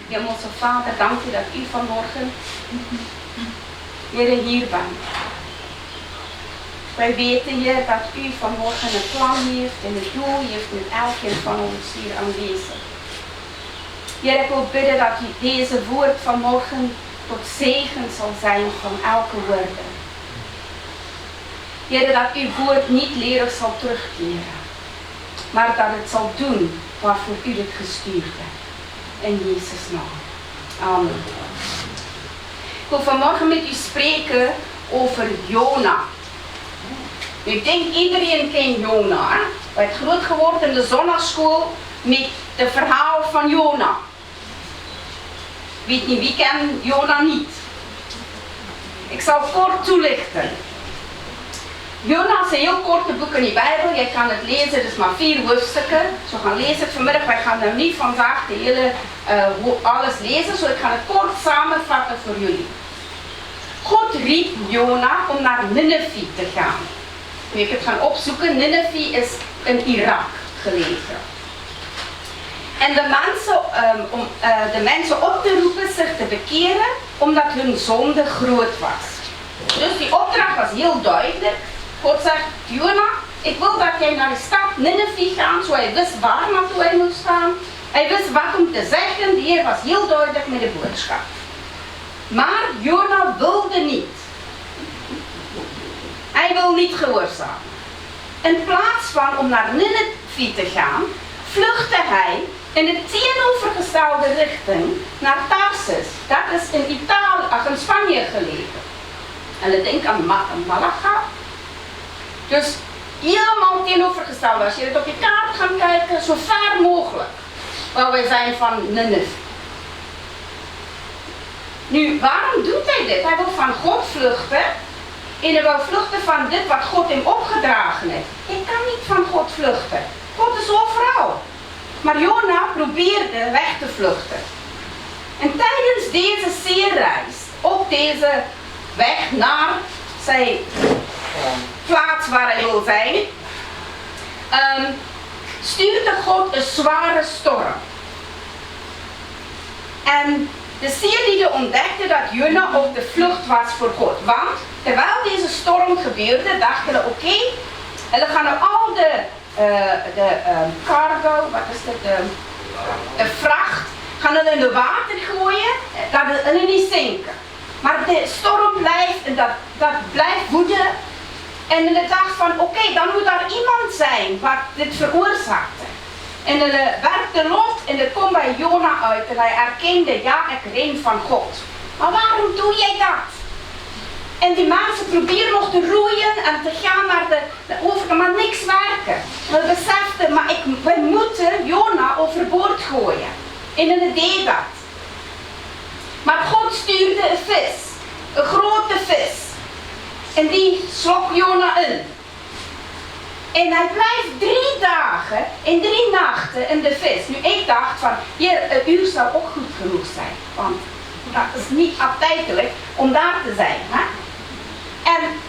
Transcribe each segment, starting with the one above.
Hemelse Vader, dank u dat u vanmorgen, Heer, hier bent. Wij weten, Heer, dat u vanmorgen een plan heeft en een doel heeft met elkeen van ons hier aanwezig. Heer, ik wil bidden dat u deze woord vanmorgen tot zegen zal zijn van elke woorde. Heer, dat uw woord niet leren zal terugkeren, maar dat het zal doen waarvoor u het gestuurd hebt. In Jezus' naam. Amen. Ik wil vanmorgen met u spreken over Jona. Ik denk iedereen kent Jona. Hij is groot geworden in de zondagschool met het verhaal van Jona. Weet niet, wie kent Jona niet? Ik zal kort toelichten. Jona is een heel korte boek in de Bijbel. Je kan het lezen, het is maar 4 hoofdstukken. Zo gaan lezen het vanmiddag. Wij gaan er niet vandaag de hele, alles lezen. Dus ik ga het kort samenvatten voor jullie. God riep Jona om naar Nineve te gaan. Nu ik het gaan opzoeken. Nineve is in Irak gelegen. En de mensen op te roepen zich te bekeren omdat hun zonde groot was. Dus die opdracht was heel duidelijk. God zegt, Jona, ik wil dat jij naar de stad Nineve gaat, zo hij wist waar naartoe hij moest gaan. Hij wist wat om te zeggen, de Heer was heel duidelijk met de boodschap. Maar Jona wilde niet. Hij wil niet gehoorzamen. In plaats van om naar Nineve te gaan, vluchtte hij in de tegenovergestelde richting naar Tarsus. Dat is in in Spanje gelegen. En ik denk aan Malaga. Dus helemaal tegenovergesteld. Als je het op je kaart gaat kijken, zo ver mogelijk. Waar wij zijn van Nineve. Nu, waarom doet hij dit? Hij wil van God vluchten. En hij wil vluchten van dit wat God hem opgedragen heeft. Ik kan niet van God vluchten. God is overal. Maar Jona probeerde weg te vluchten. En tijdens deze zeereis, op deze weg naar zijn plaats waar hij wil zijn, stuurde God een zware storm. En de zeelieden ontdekten dat Jona op de vlucht was voor God. Want terwijl deze storm gebeurde, dachten ze, oké, we gaan nou al de cargo, wat is het, de vracht, gaan we in de water gooien, dat het niet zinken. Maar de storm blijft en dat blijft woeden. En in de dacht van, oké, dan moet daar iemand zijn wat dit veroorzaakte. En er werkt de lot en het komt bij Jona uit en hij erkende, ja, ik ren van God. Maar waarom doe jij dat? En die mensen proberen nog te roeien en te gaan naar de overkant, maar niks werken. We beseften, maar wij moeten Jona overboord gooien. En hij deed dat. Maar God stuurde een vis, een grote vis. En die slok Jona in. En hij blijft 3 dagen en 3 nachten in de vis. Nu ik dacht van, hier, een uur zou ook goed genoeg zijn. Want dat is niet aftijdelijk om daar te zijn. Hè?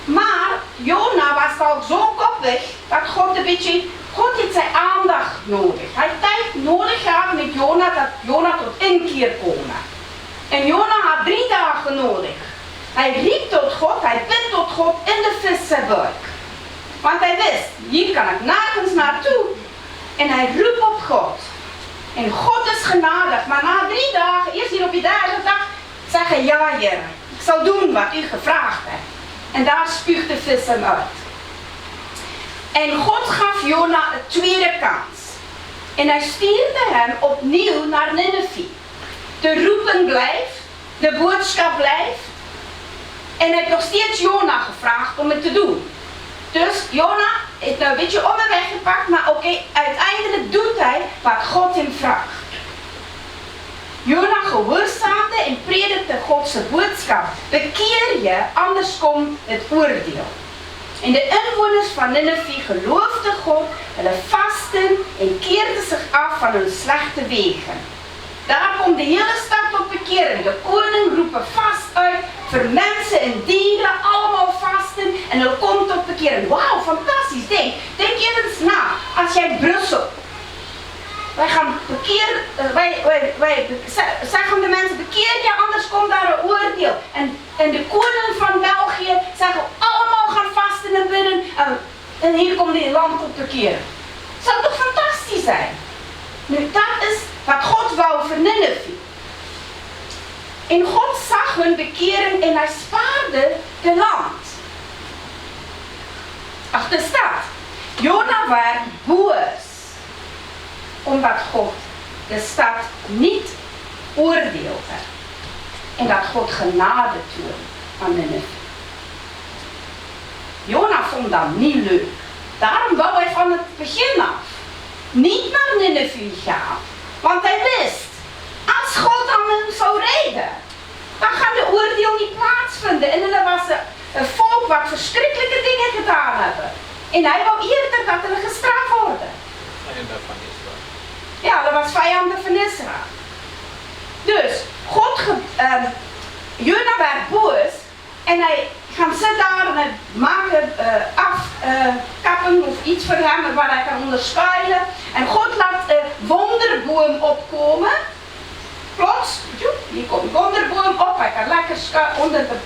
Maar Jona was al zo koppig dat God heeft zijn aandacht nodig. Hij heeft tijd nodig gehad met Jona dat Jona tot inkeer komen. En Jona had 3 dagen nodig. Hij riep tot God, hij bidt tot God in de vissenbuik. Want hij wist, hier kan ik nergens naartoe. En hij roept op God. En God is genadig, maar na 3 dagen, eerst hier op je derde dag, zeg hij, ja Heer, ik zal doen wat u gevraagd hebt. En daar spuugt de vis hem uit. En God gaf Jona een tweede kans. En hij stuurde hem opnieuw naar Nineve. De roepen blijft, de boodschap blijft. En hij heeft nog steeds Jona gevraagd om het te doen. Dus Jona heeft nou een beetje om de weg gepakt, maar oké, uiteindelijk doet hij wat God hem vraagt. Jona gehoorzaamde en predikte Gods boodschap. Bekeer je, anders komt het oordeel. En de inwoners van Nineve geloofden God, hulle vasten en keerden zich af van hun slechte wegen. Daar komt de hele stad tot bekering. De koning roepen vast uit voor mensen en dieren, allemaal vasten en hulle komt tot bekering. Wauw, fantastisch. Denk even eens na, als jij Brussel. Wij gaan wij zeggen de mensen, bekeer je, anders komt daar een oordeel. En de koningen van België zeggen, allemaal gaan vasten en bidden. En hier komt dit land tot bekeren. Het zou toch fantastisch zijn? Nu, dat is wat God wou voor Nineve. En God zag hun bekering en hij spaarde de land. Ach, er staat, Jona werd boos, omdat God de stad niet oordeelde. En dat God genade toonde aan Nineve. Jona vond dat niet leuk. Daarom wou hij van het begin af niet naar Nineve gaan. Want hij wist, als God aan hem zou rijden, dan gaat de oordeel niet plaatsvinden. En er was een volk wat verschrikkelijke dingen gedaan hebben. En hij wou eerder dat er gestraft worden. Vijanden van Israël. Ja, dat was vijanden van Israël. Dus, Jona werd boos en hij gaat zitten daar en hij maken afkappen of iets voor hem waar hij kan onderschuilen. En God laat een wonderboom opkomen. Plots, hier komt een wonderboom op, hij kan lekker onder de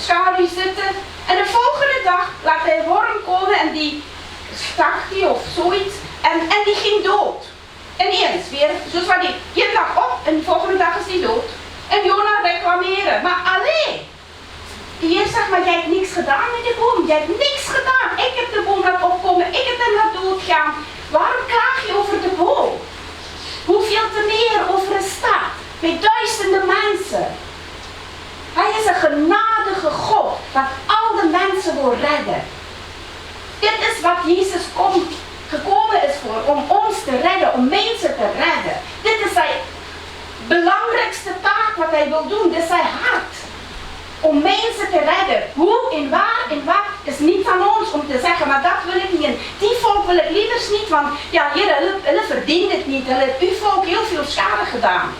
schaduw zitten. En de volgende dag laat hij een worm komen en die stak die of zoiets en die ging dood. En eens weer, zoals wat die één dag op en de volgende dag is die dood. En Jona reclameren, maar alleen. Die heer zegt, maar jij hebt niks gedaan met de boom, jij hebt niks gedaan. Ik heb de boom laten opkomen, ik heb hem laten doodgaan. Waarom klaag je over de boom? Hoeveel te meer over een stad, met duizenden mensen. Hij is een genadige God, dat al de mensen wil redden. Dit is wat Jezus gekomen is voor, om ons te redden, om mensen te redden. Dit is zijn belangrijkste taak wat hij wil doen, dit is zijn hart. Om mensen te redden. Hoe en waar is niet aan ons om te zeggen, maar dat wil ik niet. En die volk wil ik liever niet, want ja, hulle verdient het niet. Hulle heeft uw volk heel veel schade gedaan.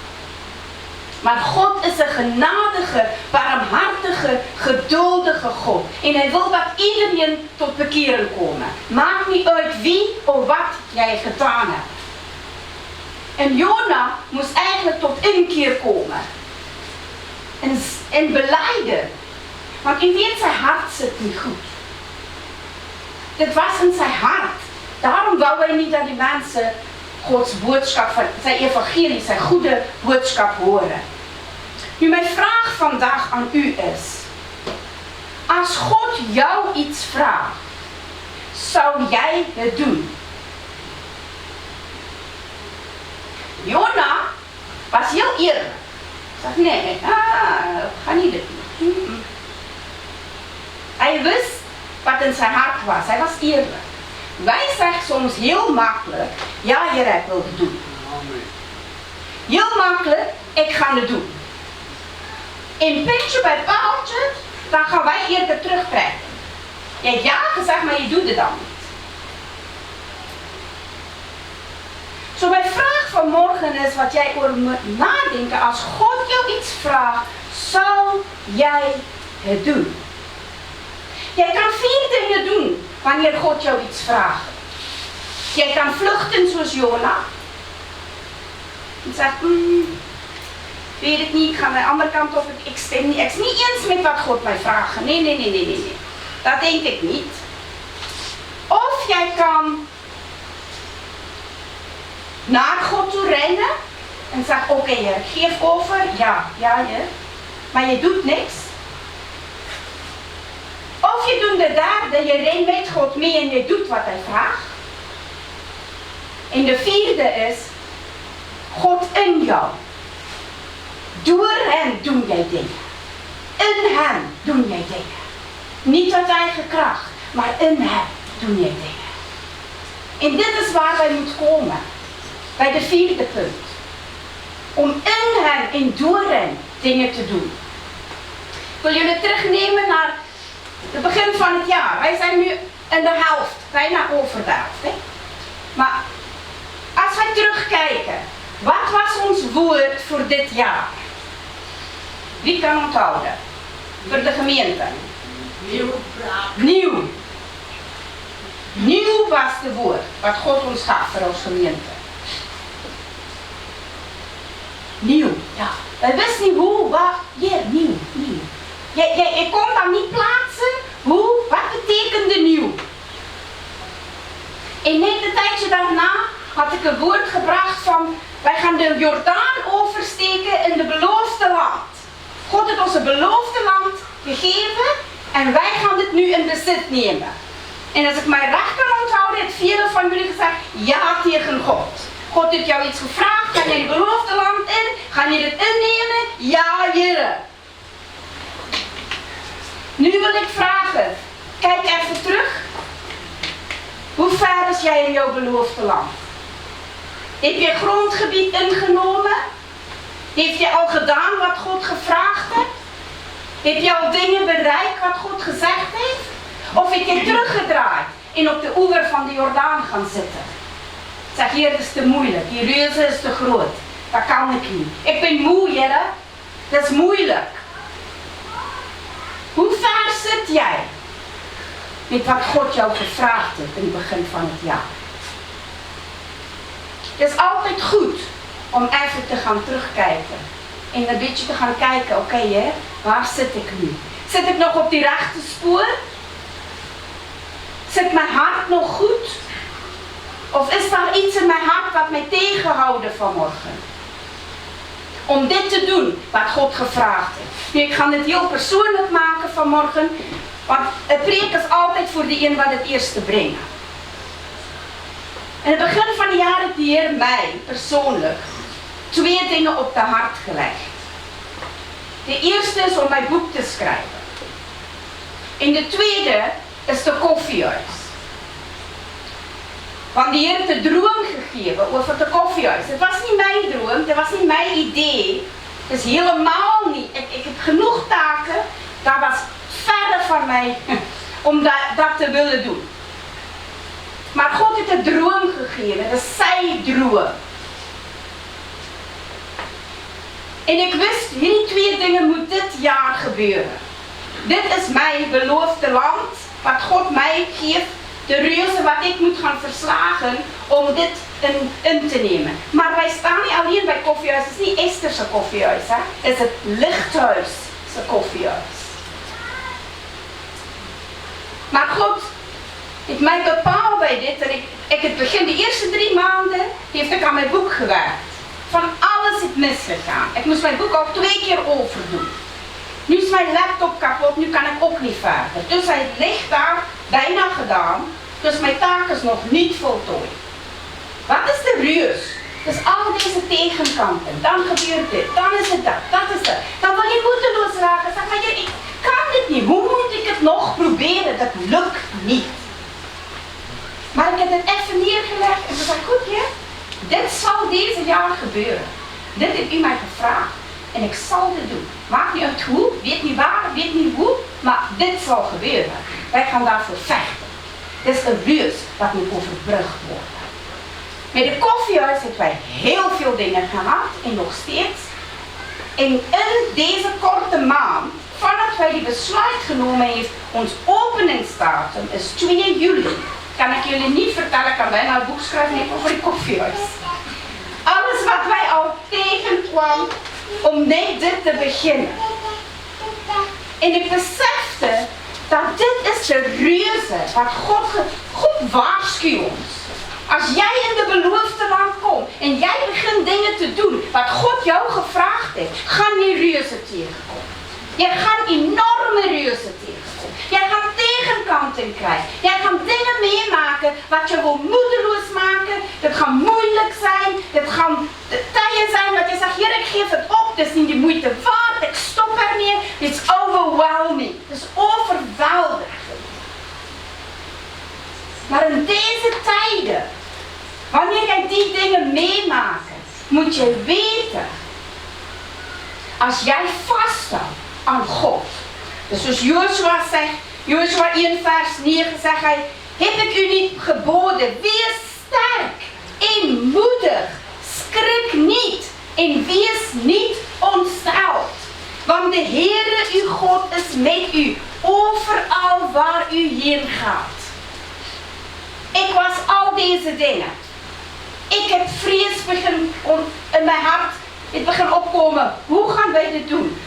Maar God is een genadige, barmhartige, geduldige God. En hij wil dat iedereen tot bekeren komen. Maakt niet uit wie of wat jij gedaan hebt. En Jona moest eigenlijk tot inkeer komen. En belijden. Want u weet, zijn hart zit niet goed. Dit was in zijn hart. Daarom wou hij niet dat die mensen Gods boodschap, van zijn evangelie, zijn goede boodschap horen. Nu, mijn vraag vandaag aan u is, als God jou iets vraagt, zou jij het doen? Jona was heel eerlijk. Hij zei, nee, ga niet doen. Hij wist wat in zijn hart was, hij was eerlijk. Wij zeggen soms heel makkelijk, ja Heer, ik wil het doen. Heel makkelijk, ik ga het doen. En pintje bij paaltje, dan gaan wij eerder terugkrijgen. Je hebt ja gezegd, maar je doet het dan niet. Zo mijn vraag van morgen is wat jij over moet nadenken. Als God jou iets vraagt, zou jij het doen? Jij kan 4 dingen doen wanneer God jou iets vraagt. Jij kan vluchten zoals Jona. En zegt, weet het niet, ik ga naar de andere kant op, ik stem niet. Ik is niet eens met wat God mij vraagt. Nee. Dat denk ik niet. Of jij kan naar God toe rennen en zegt, oké, Heer, geef over. Ja, Heer. Maar je doet niks. Of je doet de derde, je rent met God mee en je doet wat hij vraagt. En de 4e is, God in jou. Door hem doe jij dingen. In hem doe jij dingen. Niet uit eigen kracht, maar in hem doe jij dingen. En dit is waar wij moeten komen. Bij de 4e punt. Om in hem en door hem dingen te doen. Ik wil jullie terugnemen naar het begin van het jaar. Wij zijn nu in de helft, bijna over de helft. Hè? Maar als wij terugkijken, wat was ons woord voor dit jaar? Wie kan onthouden? Voor de gemeente. Nieuw. Nieuw was het woord wat God ons gaf voor onze gemeente. nieuw. Ja. Wij wisten niet hoe, wat, hier, nieuw. Je kon dan niet plaatsen, wat betekende nieuw? En net een tijdje daarna had ik een woord gebracht van, wij gaan de Jordaan oversteken in de beloofde land. God heeft ons een beloofde land gegeven en wij gaan dit nu in bezit nemen. En als ik mij recht kan onthouden, heeft velen van jullie gezegd, ja tegen God. God heeft jou iets gevraagd, ga je het beloofde land in? Ga je het innemen? Ja, Heere. Nu wil ik vragen, kijk even terug. Hoe ver is jij in jouw beloofde land? Heb je grondgebied ingenomen? Heeft je al gedaan wat God gevraagd heeft? Heb je al dingen bereikt wat God gezegd heeft? Of heb je teruggedraaid en op de oever van de Jordaan gaan zitten? Zeg, hier is te moeilijk, die reuze is te groot. Dat kan ik niet. Ik ben moe, Heere. Dat is moeilijk. Hoe ver zit jij met wat God jou gevraagd heeft in het begin van het jaar? Het is altijd goed om even te gaan terugkijken. En een beetje te gaan kijken, oké, waar zit ik nu? Zit ik nog op die rechte spoor? Zit mijn hart nog goed? Of is er iets in mijn hart wat mij tegenhoudt vanmorgen? Om dit te doen wat God gevraagd heeft. Nu, ik ga het heel persoonlijk maken vanmorgen. Want het preek is altijd voor die een wat het eerste brengen. In het begin van het jaar heeft de Heer mij persoonlijk 2 dingen op de hart gelegd. De eerste is om mijn boek te schrijven. En de tweede is de koffiehuis. Want de Heer heeft de droom gegeven over de koffiehuis. Het was niet mijn droom, het was niet mijn idee. Het is helemaal niet. Ik heb genoeg taken. Dat was verder van mij om dat te willen doen. Maar God heeft een droom gegeven. Dat is zijn droom. En ik wist, die 2 dingen moeten dit jaar gebeuren. Dit is mijn beloofde land. Wat God mij geeft. De reuze wat ik moet gaan verslagen om dit in te nemen. Maar wij staan niet alleen bij koffiehuis. Het is niet Esterse koffiehuis. Hè? Het is het Lichthuisse koffiehuis. Maar God heeft mij bepaald bij dit. En ik het begin de eerste 3 maanden heeft ik aan mijn boek gewerkt. Van alles is misgegaan. Ik moest mijn ook al 2 keer overdoen. Nu is mijn laptop kapot, nu kan ik ook niet verder. Dus hij ligt daar bijna gedaan. Dus mijn taak is nog niet voltooid. Wat is de reus? Dus al deze tegenkanten. Dan gebeurt dit, dan is het dat is het. Dan wil je moedeloos raken. Zeg maar, ik kan dit niet. Hoe moet ik het nog proberen? Dat lukt niet. Maar ik heb het even neergelegd en ze zei, goed je, dit zal deze jaar gebeuren. Dit heeft u mij gevraagd. En ik zal dit doen. Maakt niet uit hoe, weet niet waar, weet niet hoe, maar dit zal gebeuren. Wij gaan daarvoor vechten. Dit is een reus wat moet overbrugd worden. Met de koffiehuis hebben wij heel veel dingen gehad en nog steeds. En in deze korte maand, vanaf wij die besluit genomen heeft, ons openingsdatum is 2 juli. Kan ik jullie niet vertellen, ik kan bijna een boek schrijven over het koffiehuis. Alles wat wij al tegenkwam om net dit te beginnen. En ik besefte dat dit is de reuze wat God waarschuwt ons. Als jij in de beloofde land komt en jij begint dingen te doen wat God jou gevraagd heeft, gaan die reuze tegenkomen. Je gaat enorme reuze tegenkomen. Jij gaat tegenkanten krijgen. Jij gaat dingen meemaken wat je wil moedeloos maken. Het gaat moeilijk zijn. Het gaan tijden zijn dat je zegt, Heer, ik geef het op. Het is niet de moeite waard. Ik stop ermee. Het is overwhelming. Het is overweldigend. Maar in deze tijden, wanneer jij die dingen meemaakt, moet je weten, als jij vasthoudt aan God. Dus zoals Joshua zegt, Joshua 1 vers 9 zegt hij, heb ik u niet geboden, wees sterk, eenmoedig, schrik niet en wees niet ontsteld. Want de Heere uw God is met u, overal waar u heen gaat. Ik was al deze dingen. Ik heb vrees in mijn hart het begin opkomen. Hoe gaan wij dit doen?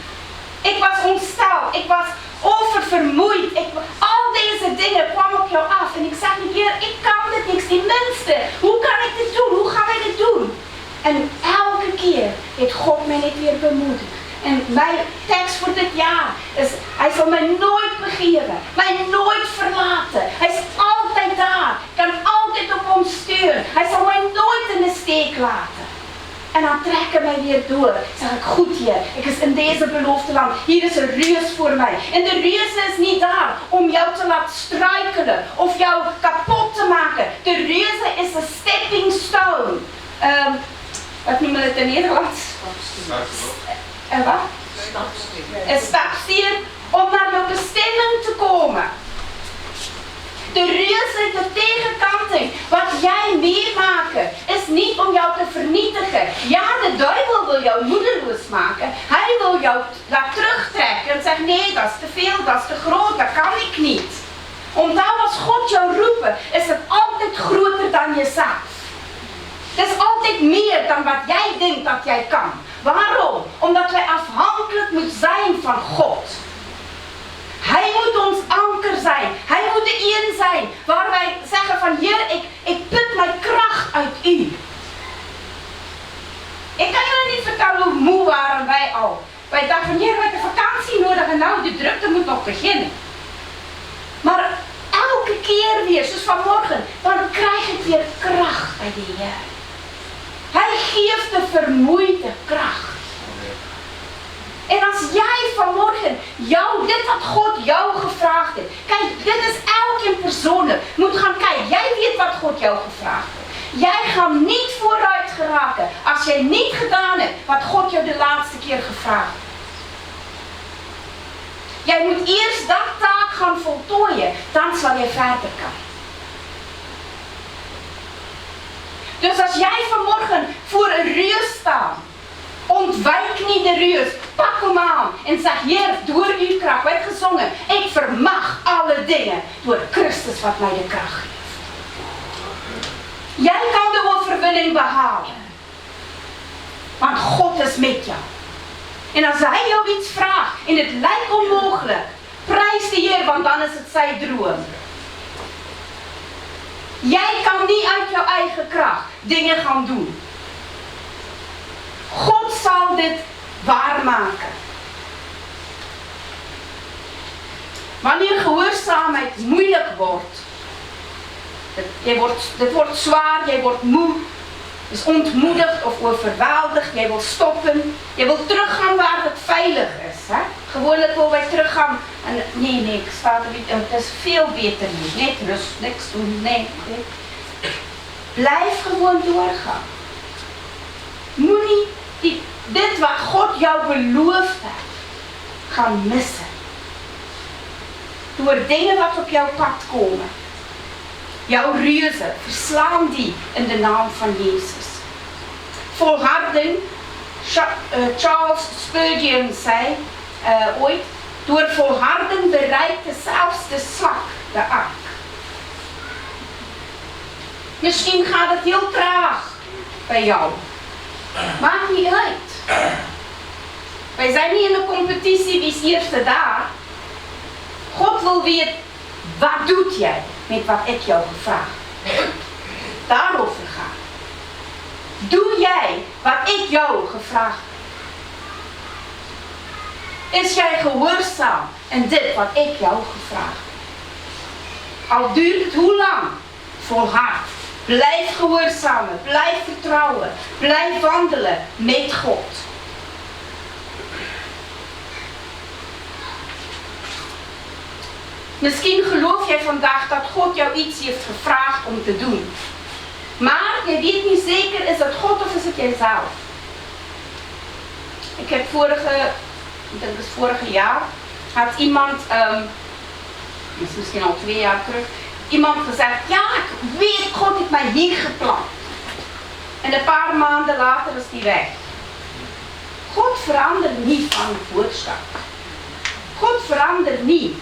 Ik was ontstel, ik was oververmoeid. Al deze dingen kwamen op jou af. En ik zei, Heer, ik kan dit niks, die minste. Hoe kan ik dit doen? Hoe gaan wij dit doen? En elke keer heeft God mij net weer bemoedigd. En mijn tekst voor dit jaar is, hij zal mij nooit begeven, mij nooit verlaten. Hij is altijd daar, kan altijd op ons sturen. Hij zal mij nooit in de steek laten. En dan trekken mij weer door. Zeg ik, goed Heer, ik is in deze beloofde land. Hier is een reus voor mij. En de reus is niet daar om jou te laten struikelen of jou kapot te maken. De reus is een stepping stone. Wat noemen we het in Nederlands? Wat? Een stapstier om naar de bestemming te komen. De reus is de tegenkanting. Wat jij meemaakt is niet om jou te vernietigen. Ja, de duivel wil jou moedeloos maken. Hij wil jou daar terugtrekken en zeggen, nee, dat is te veel, dat is te groot, dat kan ik niet. Omdat als God jou roept, is het altijd groter dan jezelf. Het is altijd meer dan wat jij denkt dat jij kan. Waarom? Omdat wij afhankelijk moeten zijn van God. Hij moet ons anker zijn. Hij moet de een zijn waar wij zeggen van, Heer, ik put mijn kracht uit u. Ik kan jullie niet vertellen hoe moe waren wij al. Wij dachten van, Heer, we hebben vakantie nodig en nou, de drukte moet nog beginnen. Maar elke keer weer, zoals vanmorgen, dan krijg ik weer kracht bij de Heer. Hij geeft de vermoeide kracht. En als jij vanmorgen dit wat God jou gevraagd heeft. Kijk, dit is elke persoonlijk. Moet gaan kijken. Jij weet wat God jou gevraagd heeft. Jij gaat niet vooruit geraken als jij niet gedaan hebt wat God jou de laatste keer gevraagd heeft. Jij moet eerst dat taak gaan voltooien. Dan zal je verder kan. Dus als jij vanmorgen voor een reus staat, ontwijk niet de reus, pak hem aan en zeg, Heer, door uw kracht, werd gezongen, ik vermag alle dingen door Christus wat mij de kracht geeft. Jij kan de overwinning behalen, want God is met jou. En als hij jou iets vraagt en het lijkt onmogelijk, prijs de Heer, want dan is het zijn droom. Jij kan niet uit jouw eigen kracht dingen gaan doen. God zal dit waarmaken. Wanneer gehoorzaamheid moeilijk wordt, dit wordt zwaar, jij wordt moe, is ontmoedigd of overweldigd, jij wil stoppen, jij wil teruggaan waar het veilig is. Hè? Gewoonlijk wil wij teruggaan en nee, ik sta er niet, het is veel beter hier, niet rust, niks doen, nee. Blijf gewoon doorgaan. Moet niet dit wat God jou beloofd heeft, gaan missen. Door dingen wat op jouw pad komen. Jouw reuzen, verslaan die in de naam van Jezus. Volharding, Charles Spurgeon zei ooit, door volharding bereikte zelfs de slak de ark. Misschien gaat het heel traag bij jou. Maakt niet uit. Wij zijn niet in een competitie wie is eerste daar. God wil weten, wat doet jij met wat ik jou gevraagd heb? Daarover gaan. Doe jij wat ik jou gevraagd heb? Is jij gehoorzaam in dit wat ik jou gevraagd heb? Al duurt het hoe lang? Volhard. Blijf gehoorzamen, blijf vertrouwen, blijf wandelen met God. Misschien geloof jij vandaag dat God jou iets heeft gevraagd om te doen. Maar je weet niet zeker, is het God of is het jijzelf? Ik heb vorige jaar, had iemand, dat is misschien al 2 jaar terug, iemand gezegd, ja, ik weet, God heeft mij hier geplant. En een paar maanden later is die weg. God verandert niet van voorstap. God verandert niet.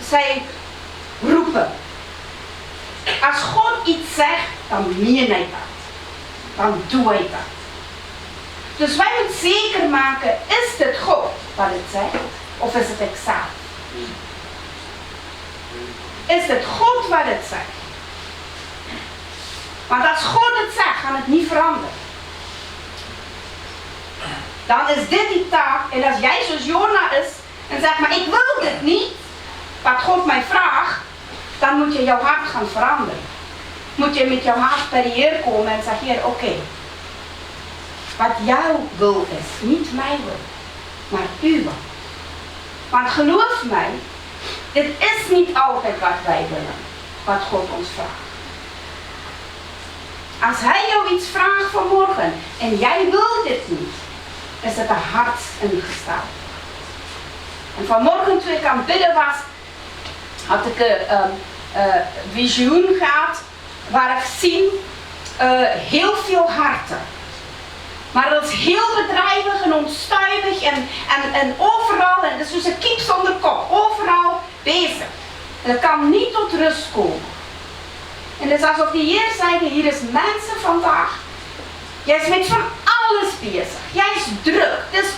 Zij roepen. Als God iets zegt, dan meen hij dat. dan doe hij dat. Dus wij moeten zeker maken, is het God wat het zegt, of is het ikzelf? Is het God wat het zegt? Want als God het zegt, gaat het niet veranderen. Dan is dit die taak, en als jij zoals Jona is, en zegt, maar ik wil dit niet, wat God mij vraagt, dan moet je jouw hart gaan veranderen. Moet je met jouw hart per Heer komen en zeggen, Heer, oké. Wat jouw wil is, niet mijn wil, maar uw wil. Want geloof mij, dit is niet altijd wat wij willen, wat God ons vraagt. Als hij jou iets vraagt vanmorgen en jij wilt dit niet, is het een hartsingesteldheid. En vanmorgen toen ik aan het bidden was, had ik een visioen gehad waar ik zie heel veel harten. Maar dat is heel bedrijvig en onstuimig en overal, en dus een kip zonder kop, overal bezig. En dat kan niet tot rust komen. En het is alsof de Heer zei, hier is mensen vandaag, jij is met van alles bezig. Jij is druk, het is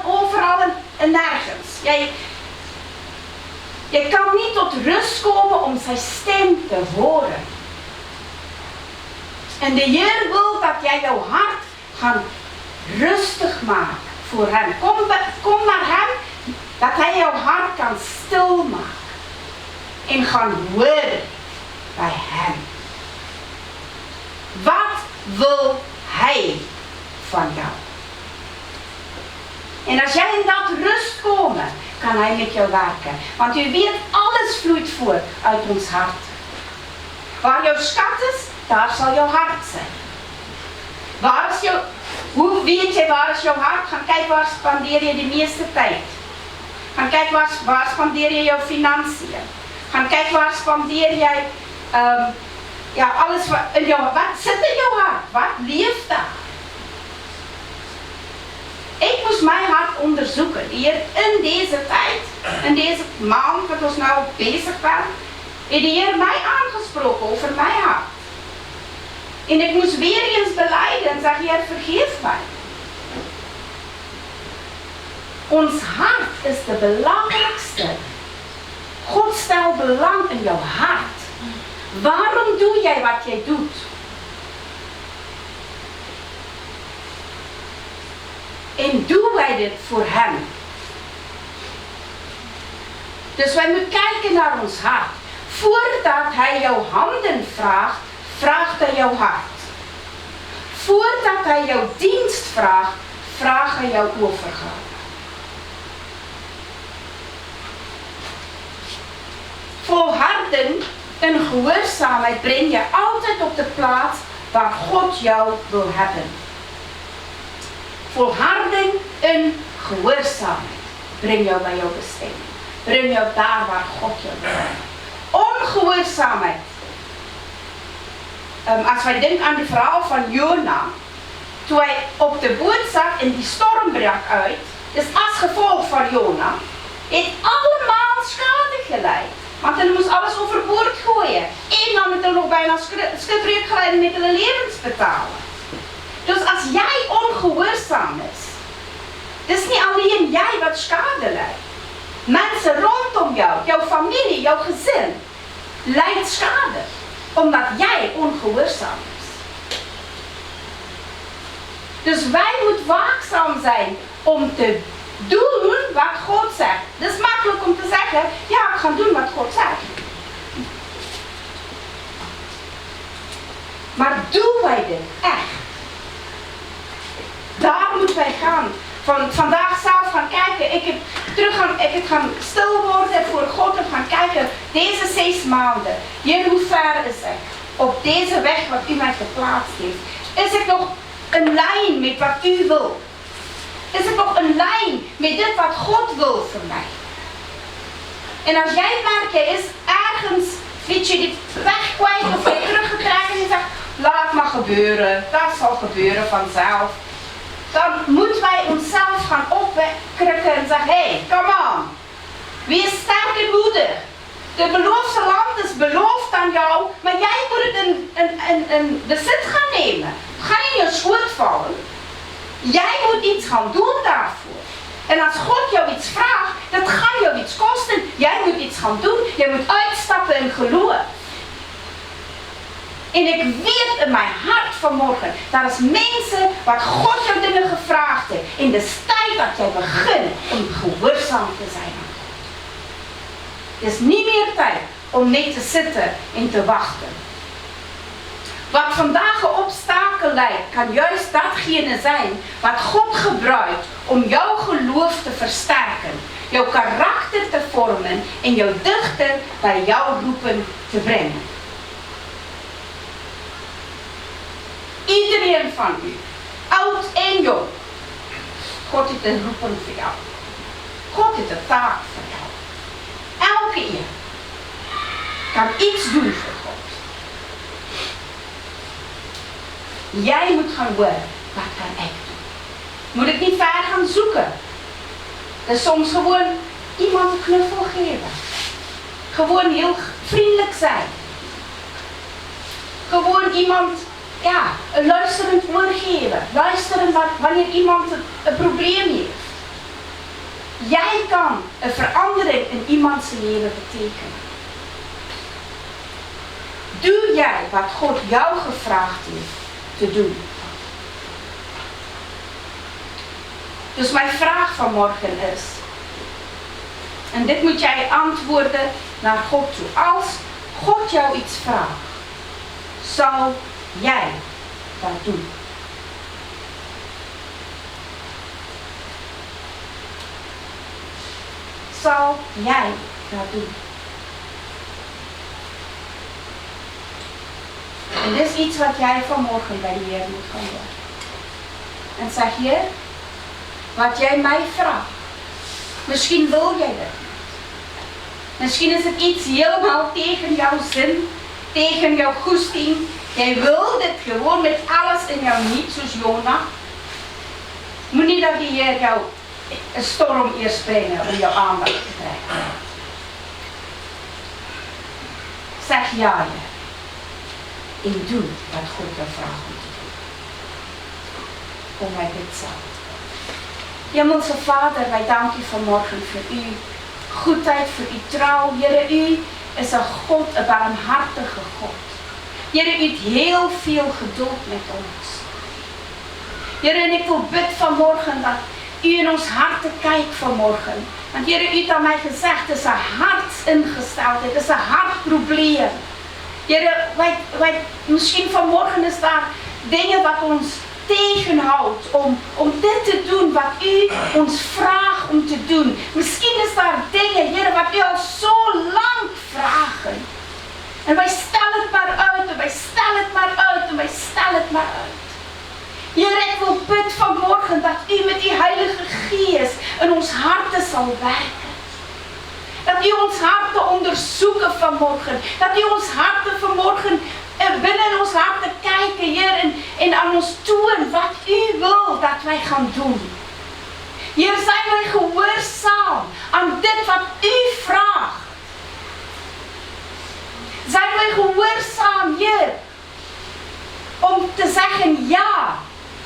overal en nergens. Jij kan niet tot rust komen om zijn stem te horen. En de Heer wil dat jij jouw hart gaat rustig maken voor hem. Kom naar hem, dat hij jouw hart kan stilmaken. En gaan horen bij hem. Wat wil hij van jou? En als jij in dat rust komt, kan hij met jou werken. Want u weet, alles vloeit voort uit ons hart. Waar jouw schat is, daar zal jouw hart zijn. Hoe weet je waar is jouw hart? Gaan kijken waar spandeer je de meeste tijd. Gaan kijken waar spandeer je jouw financiën. Gaan kijken waar spandeer jij alles in jouw hart. Wat zit in jouw hart? Wat leeft daar? Ik moest mijn hart onderzoeken. Hier in deze tijd, in deze maand dat we nou bezig zijn, heeft de Heer mij aangesproken over mijn hart. En ik moest weer eens belijden en zeggen, Heer, vergeef mij. Ons hart is de belangrijkste. God stelt belang in jouw hart. Waarom doe jij wat jij doet? En doen wij dit voor hem? Dus wij moeten kijken naar ons hart. Voordat hij jouw handen vraagt, vraagt hij jouw hart. Voordat hij jouw dienst vraagt, vraagt hij jouw overgave. Volharden en gehoorzaamheid breng je altijd op de plaats waar God jou wil hebben. Volharding en gehoorzaamheid breng jou bij jouw bestemming. Breng jou daar waar God jou wil hebben. Ongehoorzaamheid. Als wij denken aan het verhaal van Jona, toen hij op de boot zat en die storm brak uit, dus als gevolg van Jona, heeft allemaal schade geleid. Want hij moest alles overboord gooien. En dan moet hij nog bijna schipbreuk geleid met de levens betalen. Dus als jij ongehoorzaam is, het is niet alleen jij wat schade leidt. Mensen rondom jou, jouw familie, jouw gezin, lijdt schade. Omdat jij ongehoorzaam is. Dus wij moeten waakzaam zijn om te doen wat God zegt. Het is makkelijk om te zeggen, ja, ik ga doen wat God zegt. Maar doen wij dit echt? Daar moeten wij gaan. Vandaag zelf gaan kijken. Ik heb gaan stil worden voor God en gaan kijken. Deze 6 maanden. Heer, hoe ver is ik? Op deze weg wat u mij geplaatst heeft. Is ik nog in lijn met wat u wil? Is ik nog in lijn met dit wat God wil voor mij? En als jij merkt, je is ergens, weet je, die weg kwijt of je teruggetrokken en je zegt, laat maar gebeuren. Dat zal gebeuren vanzelf. Dan moeten wij onszelf gaan opkrikken en zeggen, hey, come on. Wees sterk en moedig. De beloofde land is beloofd aan jou, maar jij moet het in bezit gaan nemen. gaan doen daarvoor. En als God jou iets vraagt, dat gaat jou iets kosten. Jij moet iets gaan doen. Jij moet uitstappen in geloof. En ik weet in mijn hart vanmorgen, dat is mensen wat God jou dingen gevraagd heeft. In de tijd dat jij begint om gehoorzaam te zijn aan God. Het is niet meer tijd om net te zitten en te wachten. Wat vandaag een obstakel lijkt, kan juist datgene zijn wat God gebruikt om jouw geloof te versterken, jouw karakter te vormen en jou dichter bij jouw roepen te brengen. Iedereen van u, oud en jong, God heeft een roepen voor jou. God heeft een taak voor jou. Elke een kan iets doen voor God. Jij moet gaan horen, wat kan ik doen? Moet ik niet ver gaan zoeken? Dus soms gewoon iemand een knuffel geven. Gewoon heel vriendelijk zijn. Gewoon iemand, een luisterend oor geven. Luisteren wanneer iemand een probleem heeft. Jij kan een verandering in iemands leven betekenen. Doe jij wat God jou gevraagd heeft te doen. Dus mijn vraag vanmorgen is, en dit moet jij antwoorden naar God toe. Als God jou iets vraagt, zal jij dat doen? Zal jij dat doen? En dit is iets wat jij vanmorgen bij de Heer moet gaan doen. En zeg, Heer, wat jij mij vraagt, misschien wil jij dat niet. Misschien is het iets helemaal tegen jouw zin, tegen jouw goesting. Jij wil dit gewoon met alles in jou niet, zoals Jona. Moet niet dat die Heer jou een storm eerst brengen om jouw aandacht te krijgen. Zeg ja, Heer. En doe wat God jou vraagt om te doen. Kom wij dit samen. Hemelse Vader, wij danken u vanmorgen voor uw goedheid, voor uw trouw. Heere, u is een God, een barmhartige God. Heere, u heeft heel veel geduld met ons. Heere, en ik wil bidden vanmorgen dat u in ons harten kijkt vanmorgen. Want Heere, u heeft aan mij gezegd, het is een hartsingesteldheid, het is een hartprobleem. Heere, misschien vanmorgen is daar dingen wat ons tegenhoudt om dit te doen wat u ons vraagt om te doen. Misschien is daar dingen, Heere, wat u al zo lang vragen. En wij stellen het maar uit, en wij stellen het maar uit, en wij stellen het maar uit. Heere, ik wil bidden vanmorgen dat u met die Heilige Geest in ons harten zal werken. Dat u ons harten onderzoeken vanmorgen. Dat u ons harten vanmorgen binnen ons harten kijken, Heer, en aan ons doen wat u wil dat wij gaan doen. Heer, zijn wij gehoorzaam aan dit wat u vraagt. Zijn wij gehoorzaam, Heer, om te zeggen ja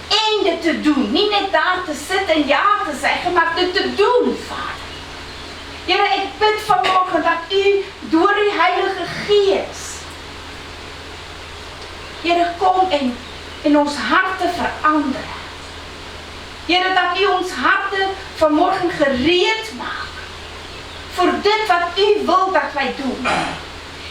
en dit te doen. Niet net daar te zitten en ja te zeggen, maar dit te doen, Vader. Heer, ik bid vanmorgen dat u door uw Heilige Geest, Heer, kom in ons harten veranderen. Heer, dat u ons harten vanmorgen gereed maakt voor dit wat u wil dat wij doen.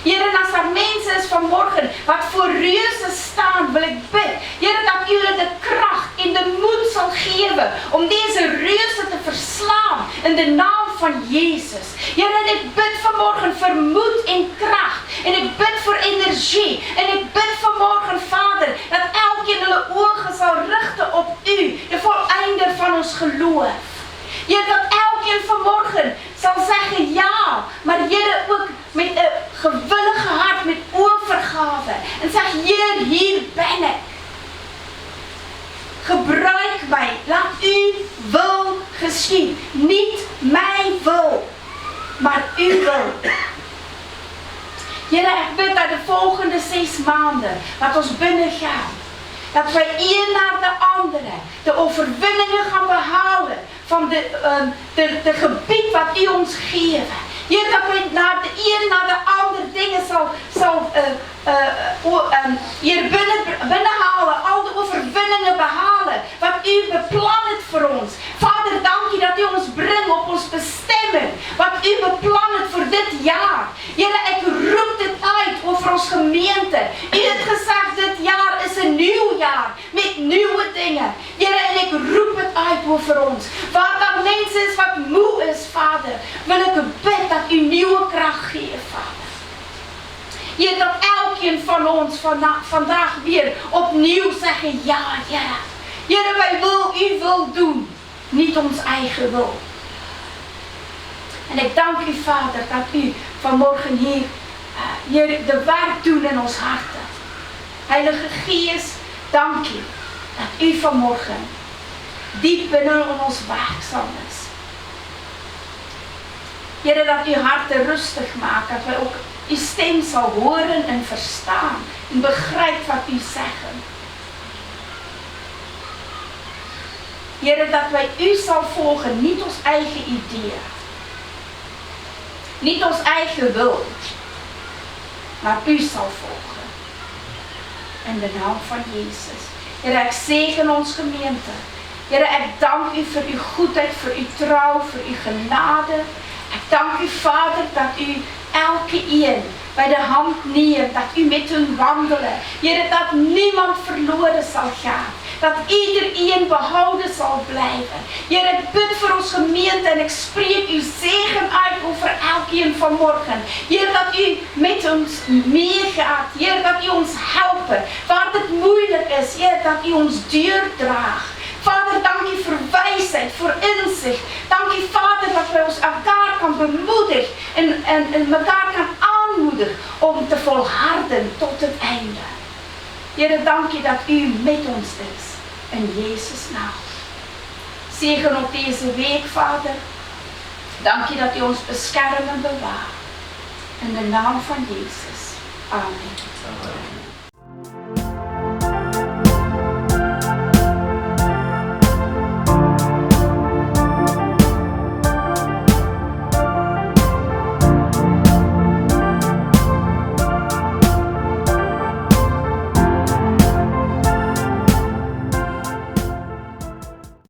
Heer, en als er mensen is vanmorgen wat voor reuzen staan, wil ik bidden, Heer, dat u de kracht en de moed zal geven om deze reuzen te verslaan in de naam van Jezus. Heer, en ik bid vanmorgen voor moed en kracht. En ik bid voor energie. En ik bid vanmorgen, Vader, dat elkeen hun ogen zal richten op u, de voleinder van ons geloof. Heer, dat elkeen vanmorgen zal zeggen ja, maar Heer, ook met een gewillige hart, met overgave. En zeg, Heer, hier ben ik. Gebruik mij, laat uw wil geschieden. Niet mijn wil, maar uw wil. Heer, ik bid dat de volgende 6 maanden, wat ons binnen gaat. Dat wij een naar de andere de overwinningen gaan behalen van de gebied wat u ons geeft. Heer, dat wij naar de een naar de andere dingen hier binnenhalen, al de overwinningen behalen, wat u beplant het voor ons. Vader, dank u dat u ons brengt op ons bestemming, wat u beplant het voor dit jaar. Heer, ik roep dit uit over ons gemeente. U hebt gezegd, dit jaar is een nieuw jaar, met nieuwe dingen. Heer, en ik roep het uit over ons. Waar dat mensen is wat moe is, Vader, wil ik bid dat u nieuwe kracht geeft, Vader. Heer, dat elkeen van ons vandaag weer opnieuw zeggen, ja, ja. Heer, wij willen uw wil doen, niet ons eigen wil. En ik dank u, Vader, dat u vanmorgen hier de werk doet in ons harten. Heilige Geest, dank u dat u vanmorgen diep binnen ons werkzaam is. Heer, dat uw harten rustig maakt, dat wij ook uw stem zal horen en verstaan en begrijpt wat u zegt. Heer, dat wij u zal volgen, niet ons eigen idee, niet ons eigen wil, maar u zal volgen. In de naam van Jezus. Heer, ik zegen ons gemeente. Heer, ik dank u voor uw goedheid, voor uw trouw, voor uw genade. Ik dank u, Vader, dat u elke een bij de hand neemt, dat u met hun wandelen. Heer, dat niemand verloren zal gaan. Dat iedereen behouden zal blijven. Heer, ik bid voor ons gemeente en ik spreek uw zegen uit over elkeen vanmorgen. Heer, dat u met ons meegaat. Heer, dat u ons helpt. Waar het moeilijk is, Heer, dat u ons deur draagt. Vader, dank u voor wijsheid, voor inzicht. Dank u, Vader, dat wij ons elkaar kan bemoedigen en elkaar kan aanmoedigen om te volharden tot het einde. Heer, dank u dat u met ons is. In Jezus' naam. Zegen op deze week, Vader. Dank u dat u ons beschermt en bewaart. In de naam van Jezus. Amen. Amen.